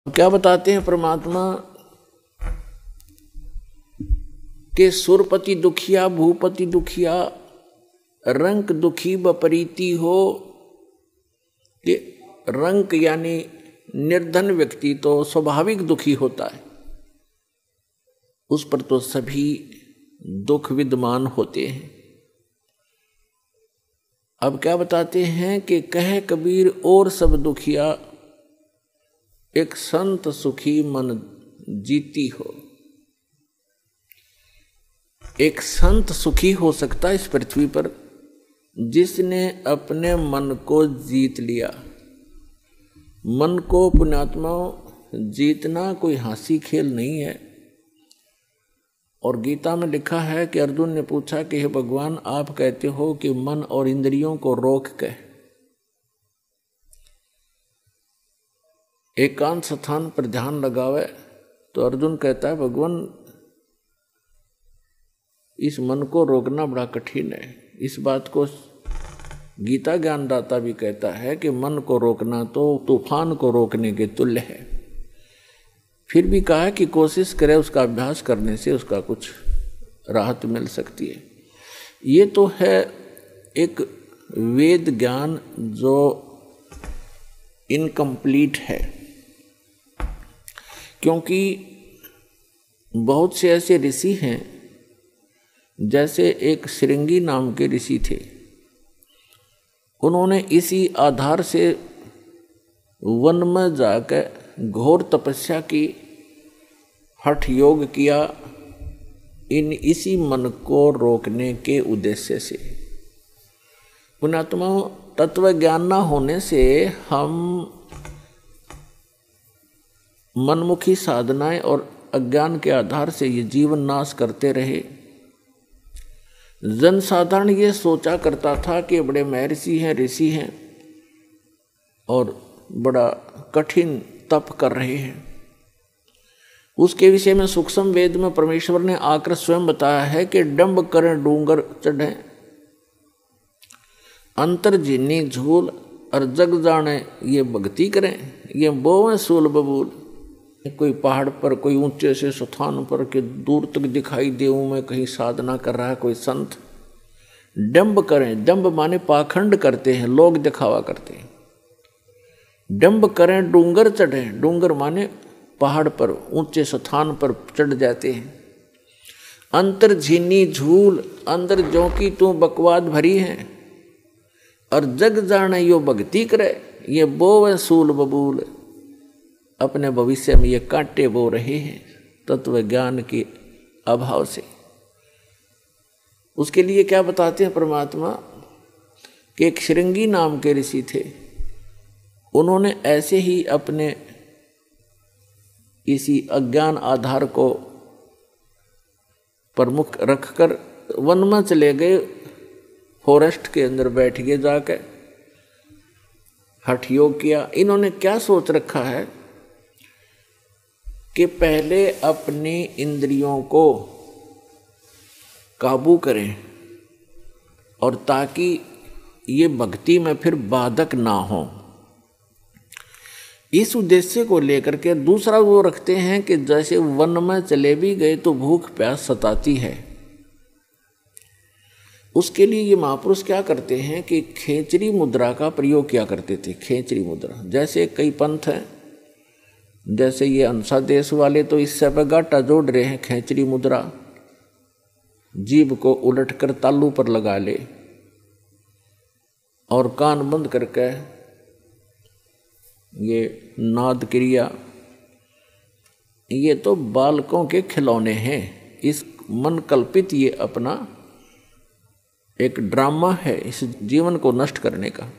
क्या बताते हैं परमात्मा के सुरपति दुखिया, भूपति दुखिया, रंक दुखी बपरीति हो। कि रंक यानी निर्धन व्यक्ति तो स्वाभाविक दुखी होता है, उस पर तो सभी दुख विद्यमान होते हैं। अब क्या बताते हैं कि कहे कबीर और सब दुखिया, एक संत सुखी मन जीती हो। एक संत सुखी हो सकता है इस पृथ्वी पर जिसने अपने मन को जीत लिया। मन को पुण्यात्माओं जीतना कोई हंसी खेल नहीं है। और गीता में लिखा है कि अर्जुन ने पूछा कि हे भगवान, आप कहते हो कि मन और इंद्रियों को रोक के एकांत स्थान पर ध्यान लगावे, तो अर्जुन कहता है भगवान इस मन को रोकना बड़ा कठिन है। इस बात को गीता ज्ञानदाता भी कहता है कि मन को रोकना तो तूफान को रोकने के तुल्य है। फिर भी कहा है कि कोशिश करे, उसका अभ्यास करने से उसका कुछ राहत मिल सकती है। ये तो है एक वेद ज्ञान जो इनकम्प्लीट है, क्योंकि बहुत से ऐसे ऋषि हैं, जैसे एक श्रृंगी नाम के ऋषि थे। उन्होंने इसी आधार से वन में जाकर घोर तपस्या की, हठ योग किया, इसी मन को रोकने के उद्देश्य से। पुण्यात्मा, तत्व ज्ञान न होने से हम मनमुखी साधनाएं और अज्ञान के आधार से ये जीवन नाश करते रहे। जनसाधारण ये सोचा करता था कि बड़े महर्षि हैं, ऋषि हैं और बड़ा कठिन तप कर रहे हैं। उसके विषय में सूक्ष्म वेद में परमेश्वर ने आकर स्वयं बताया है कि डंब करें डूंगर चढ़ें, अंतर जिन्नी झूल और जग जाने ये भक्ति करें, ये बोवें सूल बबूल। कोई पहाड़ पर, कोई ऊंचे से स्थान पर के दूर तक दिखाई देऊं मैं कहीं साधना कर रहा है कोई संत। डंब करें, डंब माने पाखंड करते हैं, लोग दिखावा करते हैं। डंब करें डूंगर चढ़ें, डूंगर माने पहाड़ पर ऊंचे स्थान पर चढ़ जाते हैं। अंतर झीनी झूल, अंदर जो की तू बकवाद भरी है, और जग जाने यो भक्ति करे, ये बोवे सूल बबूल। अपने भविष्य में ये कांटे बो रहे हैं तत्व ज्ञान के अभाव से। उसके लिए क्या बताते हैं परमात्मा कि एक श्रृंगी नाम के ऋषि थे। उन्होंने ऐसे ही अपने इसी अज्ञान आधार को प्रमुख रखकर वन में चले गए, फॉरेस्ट के अंदर बैठ गए, जाकर हठ योग किया। इन्होंने क्या सोच रखा है कि पहले अपनी इंद्रियों को काबू करें, और ताकि ये भक्ति में फिर बाधक ना हो। इस उद्देश्य को लेकर के दूसरा वो रखते हैं कि जैसे वन में चले भी गए तो भूख प्यास सताती है। उसके लिए ये महापुरुष क्या करते हैं कि खेचरी मुद्रा का प्रयोग किया करते थे। खेचरी मुद्रा, जैसे कई पंथ हैं, जैसे ये अंसा देश वाले तो इससे पे गाटा जोड़ रहे हैं। खेचरी मुद्रा, जीभ को उलटकर तालू पर लगा ले और कान बंद करके ये नाद क्रिया, ये तो बालकों के खिलौने हैं। इस मन कल्पित ये अपना एक ड्रामा है इस जीवन को नष्ट करने का।